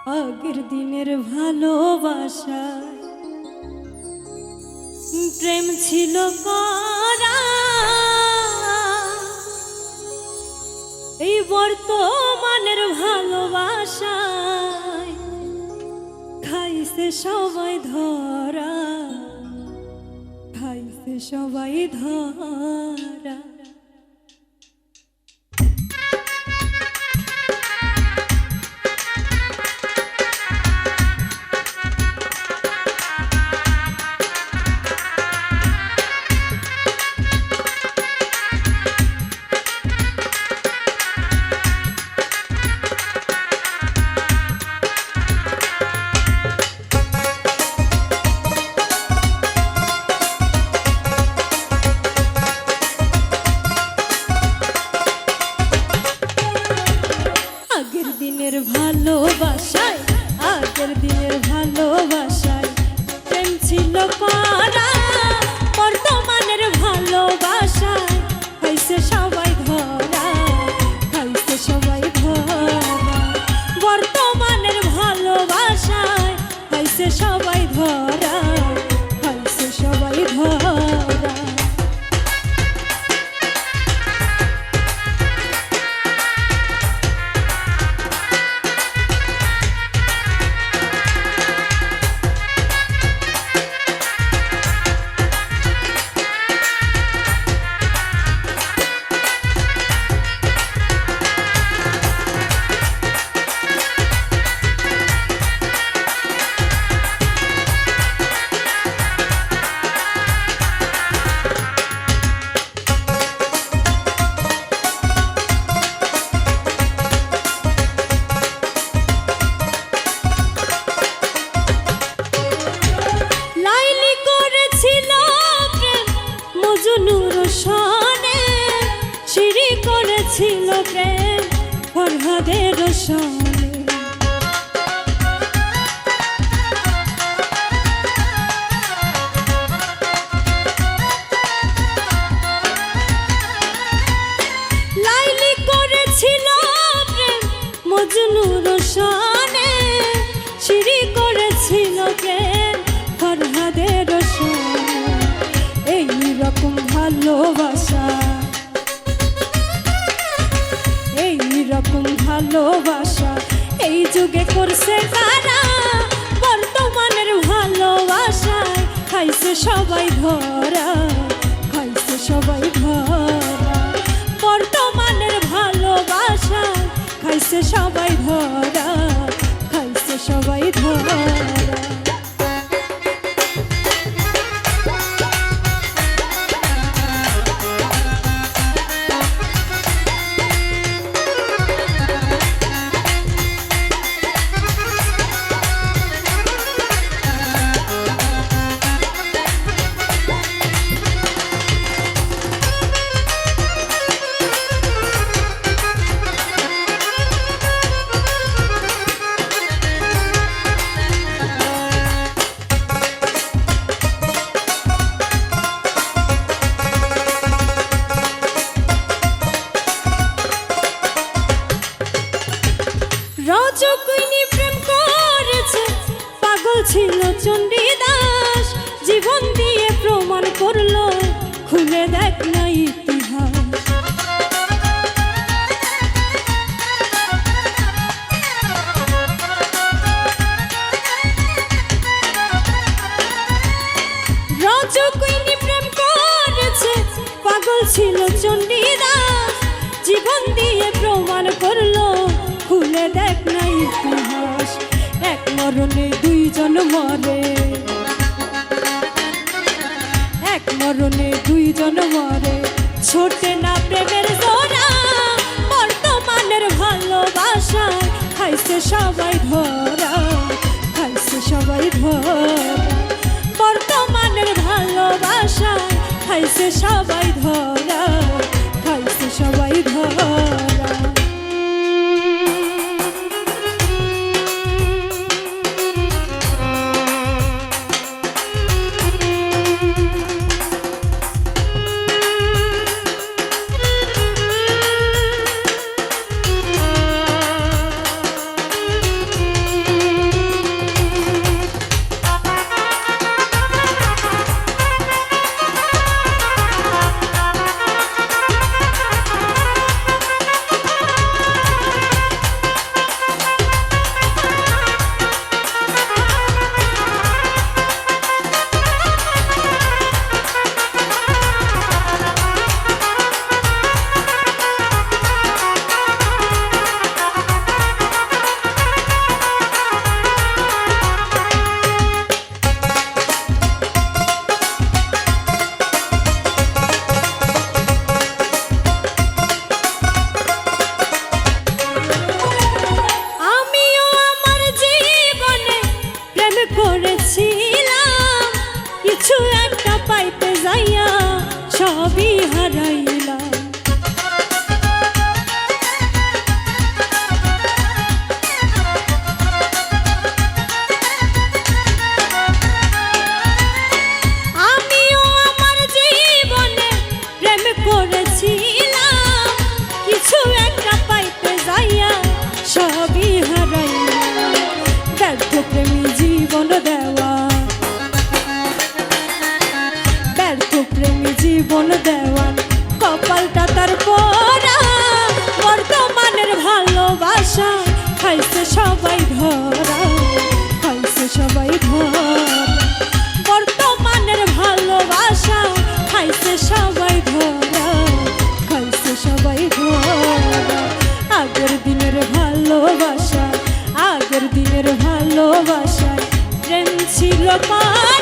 আগের দিনের ভালোবাসা প্রেম ছিল করা, এই বর্তমানের ভালোবাসায় খাইছে সবাই ধরা, খাইছে সবাই ধরা। আগের দিনের ভালোবাসায়, আগের দিনের ভালোবাসায় প্রেম ছিল করা, বর্তমানের ভালোবাসায় খাইছে সবাই ধরা, খাইছে সবাই ধরা। বর্তমানের ভালোবাসায় খাইছে সবাই ধরা, খাইছে সবাই ধরা। সিঁড়ি করেছিল প্রেম ফরহাদের সনে, লাইলি করেছিল প্রেম মজনুর সনে, সিঁড়ি করেছিল প্রেম ফরহাদের সনে। এই রকম ভালোবাসা, এই রকম ভালোবাসা এই যুগে করছে কারা, বর্তমানের ভালোবাসায় খাইছে সবাই ধরা, খাইছে সবাই ধরা। বর্তমানের ভালোবাসায় খাইছে সবাই ধরা, খাইছে সবাই ধরা। রজকিনী প্রেম করেছে, পাগল ছিল চণ্ডীদাস, জীবন দিয়ে প্রমাণ করলো খুলে দেখ না ইতিহাস। রজকিনী প্রেম করেছে, পাগল ছিল চণ্ডীদাস, জীবন দিয়ে প্রমাণ করলো খুলে দেখ না ইতিহাস। এক মরণে দুইজন মরে, এক মরণে দুইজন মরে, ছোটে না প্রেমের জোড়া, বর্তমানের ভালোবাসায় খাইছে সবাই ধরা, খাইছে সবাই ধরা। বর্তমানের ভালোবাসায় খাইছে সবাই ধরা, খাইছে সবাই ধরা। পায়